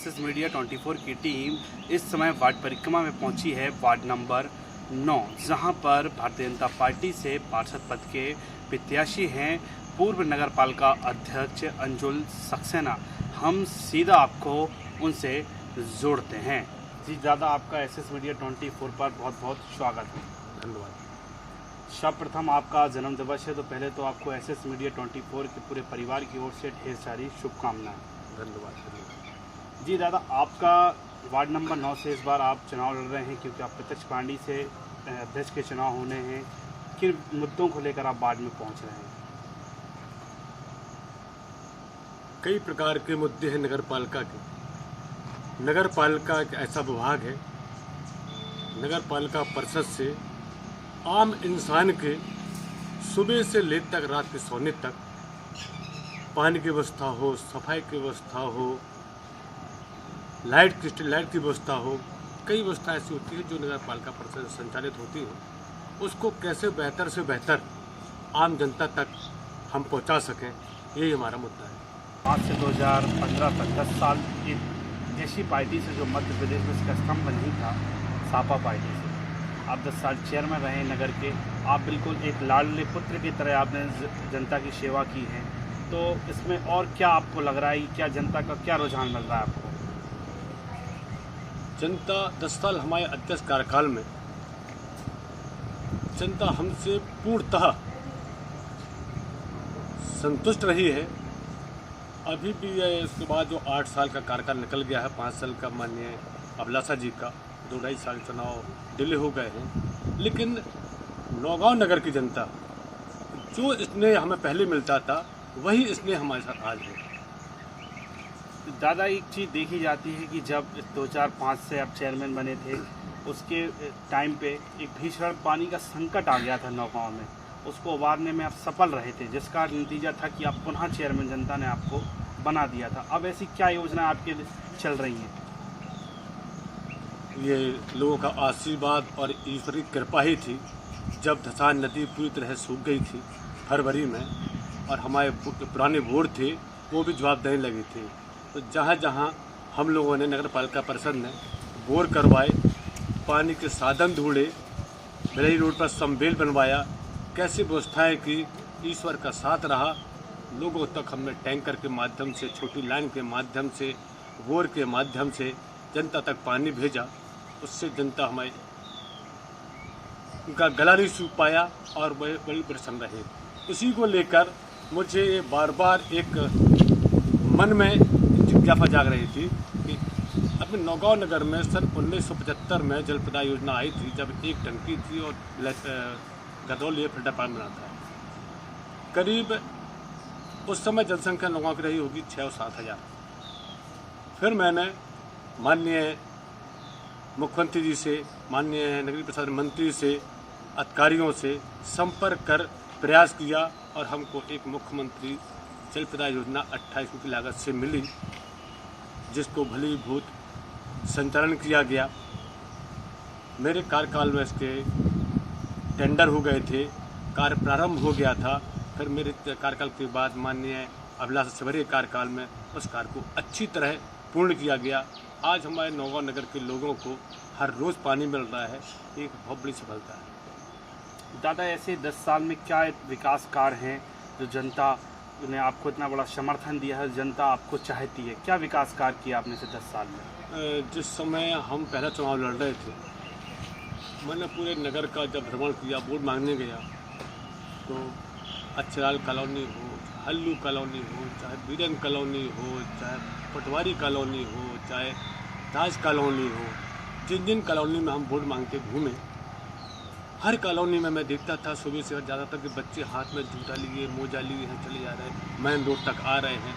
SS media 24 की team इस समय वार्ड परिक्रमा में पहुंची है, वार्ड नंबर 9, जहां पर भारतीय जनता पार्टी से पार्षद पद के प्रत्याशी हैं पूर्व नगर पालिका अध्यक्ष अंजुल सक्सेना। हम सीधा आपको उनसे जोड़ते हैं। जी दादा, आपका एसएस मीडिया 24 पर बहुत बहुत स्वागत है। धन्यवाद। सर्वप्रथम आपका जन्म दिवस है, तो पहले तो आपको एसएस मीडिया 24 के पूरे परिवार की ओर से ढेर सारी शुभकामनाएं। धन्यवाद। जी दादा, आपका वार्ड नंबर 9 से इस बार आप चुनाव लड़ रहे हैं, क्योंकि आप प्रत्यक्ष पार्टी से अध्यक्ष के चुनाव होने हैं। किन मुद्दों को लेकर आप वार्ड में पहुंच रहे हैं? कई प्रकार के मुद्दे हैं नगर पालिका के। नगर पालिका एक ऐसा विभाग है, नगर पालिका परिषद से आम इंसान के सुबह से लेट तक, रात के सोने तक पानी की व्यवस्था हो, सफाई की व्यवस्था हो, लाइट की व्यवस्था हो, कई व्यवस्था ऐसी होती है जो नगर पालिका परिषद से संचालित होती है। उसको कैसे बेहतर से बेहतर आम जनता तक हम पहुंचा सकें, यही हमारा मुद्दा है। आज से 2015 तक 10 साल एक देशी पार्टी से जो मध्य प्रदेश में इसका स्तंभ नहीं था, सापा पार्टी से आप 10 साल चेयरमैन रहे नगर के। आप बिल्कुल एक लाडले पुत्र की तरह आपने जनता की सेवा की है, तो इसमें और क्या आपको लग रहा है, क्या जनता का क्या रुझान मिल रहा है आपको? जनता 10 साल हमारे अध्यक्ष कार्यकाल में जनता हमसे पूर्णतः संतुष्ट रही है। अभी भी इसके बाद जो 8 साल का कार्यकाल निकल गया है, 5 साल का माननीय अभिलाषा जी का 2-2.5 साल चुनाव डिले हो गए हैं, लेकिन नौगांव नगर की जनता जो इसने हमें पहले मिलता था वही इसने हमारे साथ आज है। दादा, एक चीज़ देखी जाती है कि जब 2005 से आप चेयरमैन बने थे, उसके टाइम पे एक भीषण पानी का संकट आ गया था नौगांव में। उसको उबारने में आप सफल रहे थे, जिसका नतीजा था कि आप पुनः चेयरमैन जनता ने आपको बना दिया था। अब ऐसी क्या योजना आपके लिए चल रही हैं? ये लोगों का आशीर्वाद और ईश्वरीय कृपा ही थी। जब धसान नदी पूरी तरह सूख गई थी फरवरी में, और हमारे पुराने बोर्ड थे वो भी जवाब देने लगे थे, तो जहाँ जहाँ हम लोगों ने, नगर पालिका परिषद ने बोर करवाए, पानी के साधन ढूंढे, भिलाई रोड पर समबेल बनवाया, कैसी व्यवस्थाएं की, ईश्वर का साथ रहा। लोगों तक हमने टैंकर के माध्यम से, छोटी लाइन के माध्यम से, बोर के माध्यम से जनता तक पानी भेजा। उससे जनता हमारी उनका गला नहीं सूख पाया और वह बड़ी प्रसन्न रहे। इसी को लेकर मुझे बार बार एक मन में जिज्ञासा जाग रही थी कि अपने नौगांव नगर में सन 1975 में जल प्रदाय योजना आई थी, जब एक टंकी थी और गदौल ये फिल्टर पानी बना था। करीब उस समय जनसंख्या नौगांव की रही होगी 6 और 7 हज़ार। फिर मैंने माननीय मुख्यमंत्री जी से, माननीय नगरीय प्रशासन मंत्री से, अधिकारियों से संपर्क कर प्रयास किया और हमको एक मुख्यमंत्री जल प्रदाय योजना 28 की लागत से मिली, जिसको भलीभूत संचालन किया गया। मेरे कार्यकाल में इसके टेंडर हो गए थे, कार्य प्रारंभ हो गया था। फिर मेरे कार्यकाल के बाद माननीय अभिलाषा सवरे कार्यकाल में उस कार्य को अच्छी तरह पूर्ण किया गया। आज हमारे नौगांव नगर के लोगों को हर रोज़ पानी मिल रहा है, एक बहुत बड़ी सफलता है। दादा, ऐसे 10 साल में क्या विकास कार्य हैं जो जनता ने आपको इतना बड़ा समर्थन दिया है, जनता आपको चाहती है? क्या विकास कार्य किया आपने से 10 साल में? जिस समय हम पहला चुनाव लड़ रहे थे, मैंने पूरे नगर का जब भ्रमण किया, वोट मांगने गया, तो अच्छलाल कॉलोनी हो, हल्लू कॉलोनी हो, चाहे बीरन कॉलोनी हो, चाहे पटवारी कॉलोनी हो, चाहे राज कॉलोनी हो, जिन कॉलोनी में हम वोट मांग के घूमे, हर कॉलोनी में मैं देखता था सुबह से ज़्यादातर के बच्चे हाथ में जूता लिए, मोजा लिए हैं, चले जा रहे हैं, मेन रोड तक आ रहे हैं।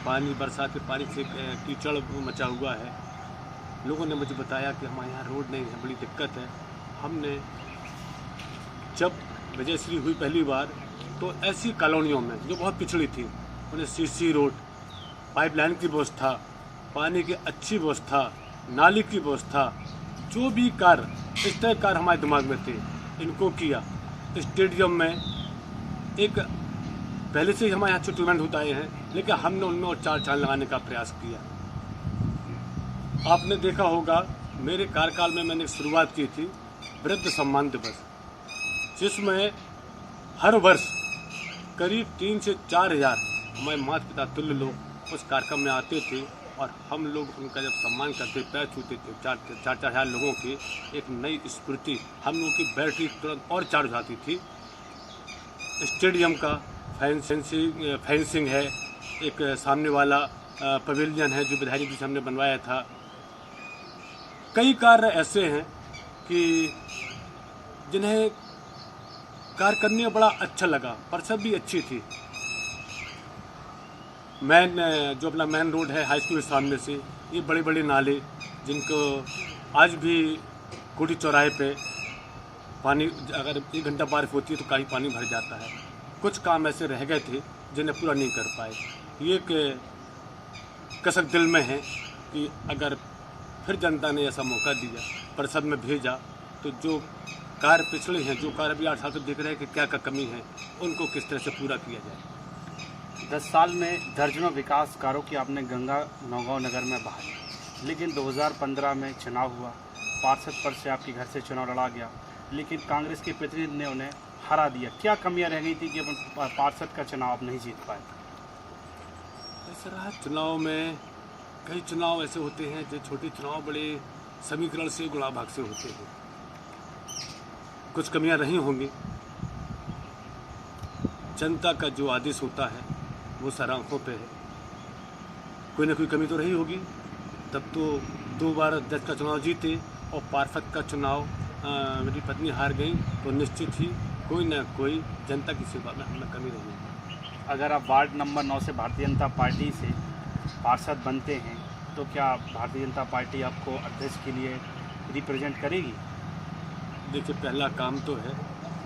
पानी, बरसात के पानी से कीचड़ मचा हुआ है। लोगों ने मुझे बताया कि हमारे यहाँ रोड नहीं है, बड़ी दिक्कत है। हमने जब विजयश्री हुई पहली बार, तो ऐसी कॉलोनियों में जो बहुत पिछड़ी थी, उन्हें सीसी रोड, पाइपलाइन की व्यवस्था, पानी की अच्छी व्यवस्था, नाली की व्यवस्था, जो भी कार्य इस तरह कार्य हमारे दिमाग में थे, इनको किया। स्टेडियम में एक पहले से ही हमारे यहाँ टूर्नामेंट होता है, लेकिन हमने उनमें और 4 चांद लगाने का प्रयास किया। आपने देखा होगा मेरे कार्यकाल में मैंने शुरुआत की थी वृद्ध सम्मान दिवस, जिसमें हर वर्ष करीब 3 से 4 हज़ार हमारे माता पिता तुल्य लोग उस कार्यक्रम में आते थे और हम लोग उनका जब सम्मान करते पैर छूते थे, 4 हज़ार लोगों की एक नई स्फूर्ति, हम लोगों की बैटरी तुरंत और चार्ज हो जाती थी। स्टेडियम का फेंसिंग है, एक सामने वाला पवेलियन है जो विधायक जी से हमने बनवाया था। कई कार्य ऐसे हैं कि जिन्हें कार्य करने में बड़ा अच्छा लगा, परिषद भी अच्छी थी। जो अपना मेन रोड है हाई स्कूल के सामने से, ये बड़े बड़े नाले जिनको आज भी कोठी चौराहे पे पानी, अगर 1 घंटा बारिश होती है तो काफ़ी पानी भर जाता है। कुछ काम ऐसे रह गए थे जिन्हें पूरा नहीं कर पाए। ये कसक दिल में है कि अगर फिर जनता ने ऐसा मौका दिया, परिषद में भेजा, तो जो कार्य पिछले हैं, जो कार्य अभी 8 साल से देख रहे हैं कि क्या कमी है, उनको किस तरह से पूरा किया जाए। 10 साल में दर्जनों विकास कार्यों की आपने गंगा नौगांव नगर में बहाली, लेकिन 2015 में चुनाव हुआ, पार्षद पद से आपके घर से चुनाव लड़ा गया, लेकिन कांग्रेस के प्रतिनिधि ने उन्हें हरा दिया। क्या कमियां रह गई थी कि पार्षद का चुनाव आप नहीं जीत पाए? ऐसा रहा, चुनाव में कई चुनाव ऐसे होते हैं जो छोटे चुनाव बड़े समीकरण से गुणा भाग से होते हैं। कुछ कमियां रही होंगी। जनता का जो आदेश होता है वो सर आंखों पे है। कोई ना कोई कमी तो रही होगी, तब तो 2 बार अध्यक्ष का चुनाव जीते और पार्षद का चुनाव मेरी पत्नी हार गई, तो निश्चित ही कोई ना कोई जनता की सेवा में हमें कमी रही। अगर आप वार्ड नंबर 9 से भारतीय जनता पार्टी से पार्षद बनते हैं तो क्या भारतीय जनता पार्टी आपको अध्यक्ष के लिए रिप्रेजेंट करेगी? देखिए, पहला काम तो है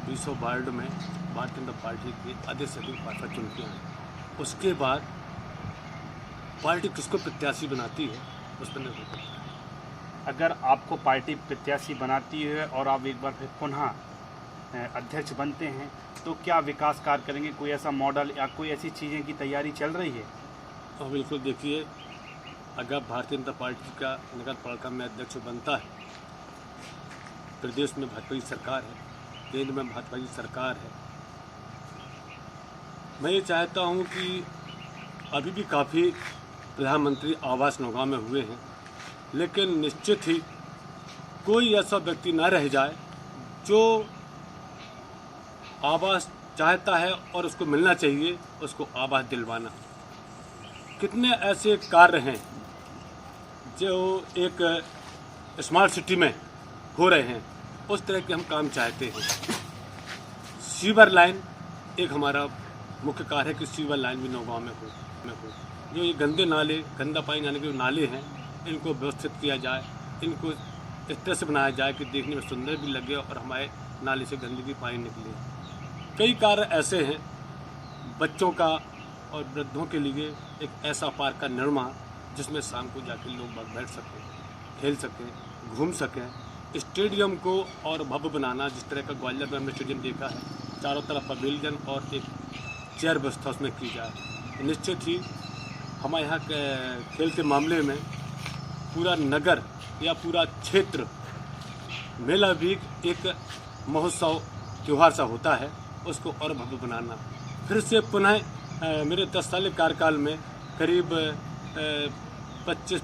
20 वार्ड में भारतीय जनता पार्टी के अधिक से अधिक पार्षद चुनते हैं। उसके बाद पार्टी किसको प्रत्याशी बनाती है उस पर निर्भर करता है। अगर आपको पार्टी प्रत्याशी बनाती है और आप एक बार फिर पुनः अध्यक्ष बनते हैं तो क्या विकास कार्य करेंगे? कोई ऐसा मॉडल या कोई ऐसी चीज़ें की तैयारी चल रही है? और बिल्कुल, देखिए, अगर भारतीय जनता पार्टी का नगर पालिका में अध्यक्ष बनता है, प्रदेश में भाजपा की सरकार है, केंद्र में भाजपा की सरकार है, मैं ये चाहता हूँ कि अभी भी काफ़ी प्रधानमंत्री आवास नौगांव में हुए हैं, लेकिन निश्चित ही कोई ऐसा व्यक्ति ना रह जाए जो आवास चाहता है और उसको मिलना चाहिए, उसको आवास दिलवाना। कितने ऐसे कार्य हैं जो एक स्मार्ट सिटी में हो रहे हैं, उस तरह के हम काम चाहते हैं। सीवर लाइन एक हमारा मुख्य कार्य है कि सीवर लाइन भी नौगांव में हो। जो ये गंदे नाले, गंदा पानी जाने के जो नाले हैं, इनको व्यवस्थित किया जाए, इनको इस तरह से बनाया जाए कि देखने में सुंदर भी लगे और हमारे नाले से गंदगी पानी निकले। कई कार्य ऐसे हैं, बच्चों का और वृद्धों के लिए एक ऐसा पार्क का निर्माण जिसमें शाम को जाकर लोग बैठ सकें, खेल सकें, घूम सकें। स्टेडियम को और भव्य बनाना, जिस तरह का ग्वालियर में हमने स्टेडियम देखा है, चारों तरफ पवेलियन और एक चेयर व्यवस्था उसमें की जाए। निश्चित ही हमारे यहाँ खेल के मामले में पूरा नगर या पूरा क्षेत्र मेला भी एक महोत्सव त्यौहार सा होता है, उसको और भव्य बनाना। फिर से पुनः मेरे 10 साल के कार्यकाल में करीब 50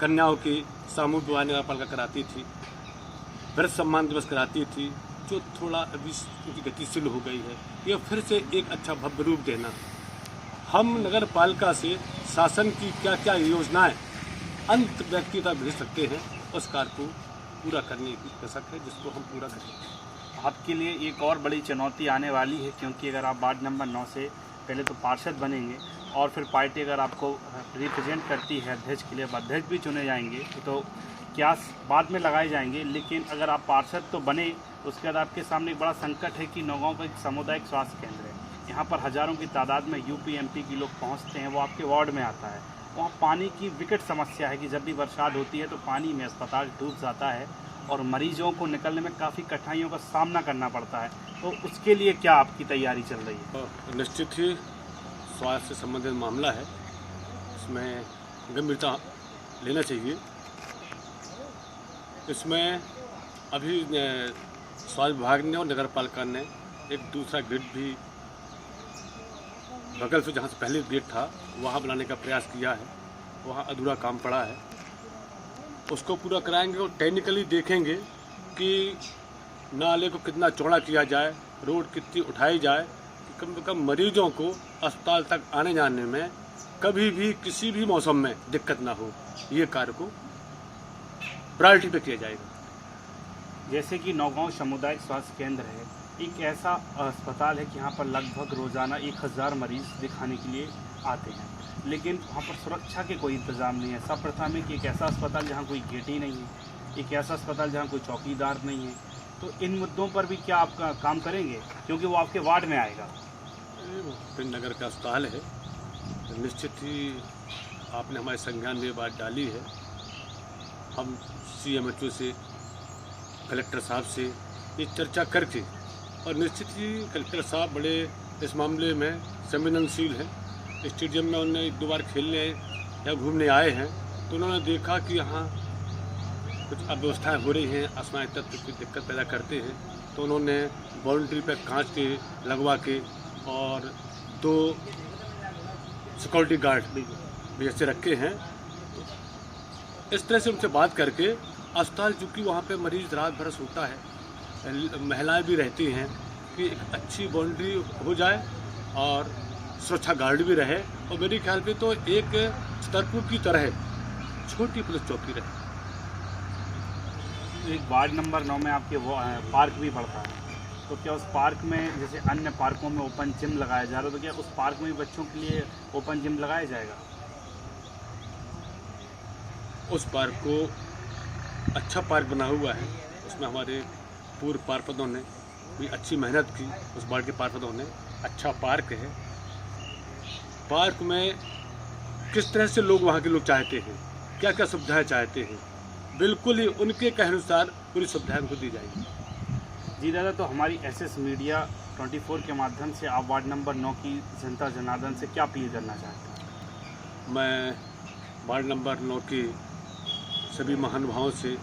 कन्याओं की सामूहिक विवाह नगर पालिका कराती थी, वृद्ध सम्मान दिवस कराती थी, जो थोड़ा अभी उनकी गतिशील हो गई है। ये फिर से एक अच्छा भव्य रूप देना। हम नगर पालिका से शासन की क्या क्या योजनाएं अंत व्यक्ति तक भेज सकते हैं, उस कार्य को पूरा करने की कसक है, जिसको हम पूरा करेंगे। आपके लिए एक और बड़ी चुनौती आने वाली है, क्योंकि अगर आप वार्ड नंबर 9 से पहले तो पार्षद बनेंगे और फिर पार्टी अगर आपको रिप्रेजेंट करती है अध्यक्ष के लिए, अध्यक्ष भी चुने जाएंगे तो क्या बाद में लगाए जाएंगे। लेकिन अगर आप पार्षद तो बने, उसके बाद आपके सामने एक बड़ा संकट है कि नौगांव का एक सामुदायिक स्वास्थ्य केंद्र है। यहाँ पर हज़ारों की तादाद में यूपी एमपी के लोग पहुँचते हैं, वो आपके वार्ड में आता है। वहाँ पानी की विकट समस्या है कि जब भी बरसात होती है तो पानी में अस्पताल डूब जाता है और मरीजों को निकलने में काफ़ी कठिनाइयों का सामना करना पड़ता है। तो उसके लिए क्या आपकी तैयारी चल रही है? निश्चित ही स्वास्थ्य से संबंधित मामला है, इसमें गंभीरता लेना चाहिए। इसमें अभी स्वास्थ्य विभाग ने और नगर पालिका ने एक दूसरा गेट भी बगल से, जहाँ से पहले गेट था वहाँ बनाने का प्रयास किया है। वहाँ अधूरा काम पड़ा है, उसको पूरा कराएंगे और टेक्निकली देखेंगे कि नाले को कितना चौड़ा किया जाए, रोड कितनी उठाई जाए कि कम से कम मरीजों को अस्पताल तक आने जाने में कभी भी किसी भी मौसम में दिक्कत ना हो। ये कार्य को प्रायोरिटी पे किया जाएगा। जैसे कि नौगांव सामुदायिक स्वास्थ्य केंद्र है, एक ऐसा अस्पताल है कि यहाँ पर लगभग रोज़ाना 1000 मरीज दिखाने के लिए आते हैं, लेकिन वहाँ पर सुरक्षा के कोई इंतज़ाम नहीं है। सर्वप्रथम है कि एक ऐसा अस्पताल जहाँ कोई गेट ही नहीं है, एक ऐसा अस्पताल जहाँ कोई चौकीदार नहीं है। तो इन मुद्दों पर भी क्या आप काम करेंगे, क्योंकि वो आपके वार्ड में आएगा? पिंड नगर का अस्पताल है, निश्चित ही आपने हमारे संज्ञान में बात डाली है। हम CMHO से, कलेक्टर साहब से ये चर्चा करके, और निश्चित ही कलेक्टर साहब बड़े इस मामले में संवेदनशील हैं। स्टेडियम में उन्होंने 1-2 बार खेलने या घूमने आए हैं, तो उन्होंने देखा कि यहाँ कुछ अव्यवस्थाएं हो रही हैं, असामान्य तत्व कुछ दिक्कत पैदा करते हैं, तो उन्होंने बाउंड्री पर कांच के लगवा के और 2 सिक्योरिटी गार्ड भी ऐसे रखे हैं। इस तरह से उनसे बात करके अस्पताल, चूँकि वहाँ पे मरीज रात भर सोता है, महिलाएं भी रहती हैं, कि एक अच्छी बाउंड्री हो जाए और सुरक्षा गार्ड भी रहे, और मेरे ख्याल पे तो एक छतरपुर की तरह छोटी पुलिस चौकी रहे। एक वार्ड नंबर 9 में आपके वो पार्क भी पड़ता है, तो क्या उस पार्क में जैसे अन्य पार्कों में ओपन जिम लगाया जा रहा है, तो क्या उस पार्क में भी बच्चों के लिए ओपन जिम लगाया जाएगा? उस पार्क को अच्छा पार्क बना हुआ है, उसमें हमारे पूर्व पार्षदों ने भी अच्छी मेहनत की। उस वार्ड के पार्षदों ने, अच्छा पार्क है। पार्क में किस तरह से लोग, वहाँ के लोग चाहते हैं, क्या क्या सुविधाएं चाहते हैं, बिल्कुल ही उनके कहे अनुसार पूरी सुविधाएं उनको दी जाएगी। जी दादा, तो हमारी SS मीडिया 24 के माध्यम से आप वार्ड नंबर 9 की जनता जनार्दन से क्या अपील करना चाहते हैं? मैं वार्ड नंबर 9 के सभी महानुभावों से,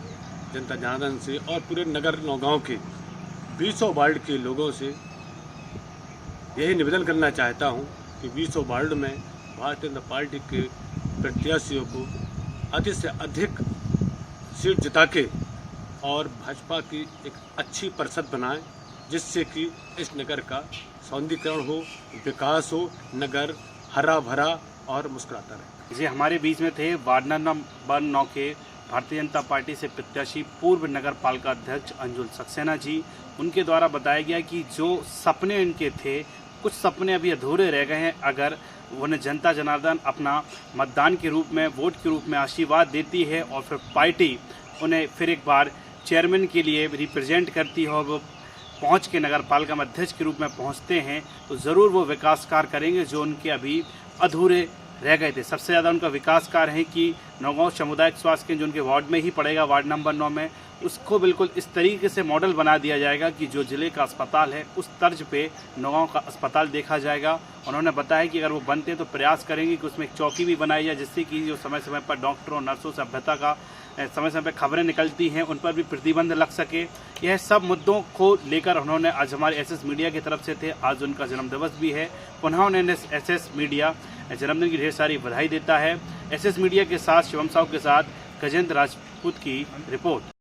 जनता जनार्दन से और पूरे नगर नौगांव के 20 वार्ड के लोगों से यही निवेदन करना चाहता हूं कि 20 वार्ड में भारतीय जनता पार्टी के प्रत्याशियों को अधिक से अधिक सीट जिता के और भाजपा की एक अच्छी परिषद बनाएं, जिससे कि इस नगर का सौंदर्यीकरण हो, विकास हो, नगर हरा भरा और मुस्कुराता रहे। जी, हमारे बीच में थे वार्ड नंबर 9 के भारतीय जनता पार्टी से प्रत्याशी पूर्व नगर पालिका अध्यक्ष अंजुल सक्सेना जी। उनके द्वारा बताया गया कि जो सपने इनके थे, कुछ सपने अभी अधूरे रह गए हैं। अगर उन्हें जनता जनार्दन अपना मतदान के रूप में, वोट के रूप में आशीर्वाद देती है और फिर पार्टी उन्हें फिर एक बार चेयरमैन के लिए रिप्रेजेंट करती है और वो पहुँच के नगर पालिका में अध्यक्ष के रूप में पहुँचते हैं, तो ज़रूर वो विकास कार्य करेंगे जो उनके अभी अधूरे रह गए थे। सबसे ज़्यादा उनका विकास कार्य है कि नौगांव सामुदायिक स्वास्थ्य केंद्र जो उनके वार्ड में ही पड़ेगा, वार्ड नंबर 9 में, उसको बिल्कुल इस तरीके से मॉडल बना दिया जाएगा कि जो ज़िले का अस्पताल है उस तर्ज पे नौगांव का अस्पताल देखा जाएगा। उन्होंने बताया कि अगर वो बनते हैं तो प्रयास करेंगे कि उसमें एक चौकी भी बनाई जाए, जिससे कि जो समय समय पर डॉक्टरों, नर्सों, सभ्यता का समय समय पर खबरें निकलती हैं उन पर भी प्रतिबंध लग सके। यह सब मुद्दों को लेकर उन्होंने आज हमारे SS मीडिया की तरफ से थे। आज उनका जन्मदिवस भी है। पुनः उन्होंने SS मीडिया जन्मदिन की ढेर सारी बधाई देता है। SS मीडिया के साथ शिवम साहू के साथ गजेंद्र राजपूत की रिपोर्ट।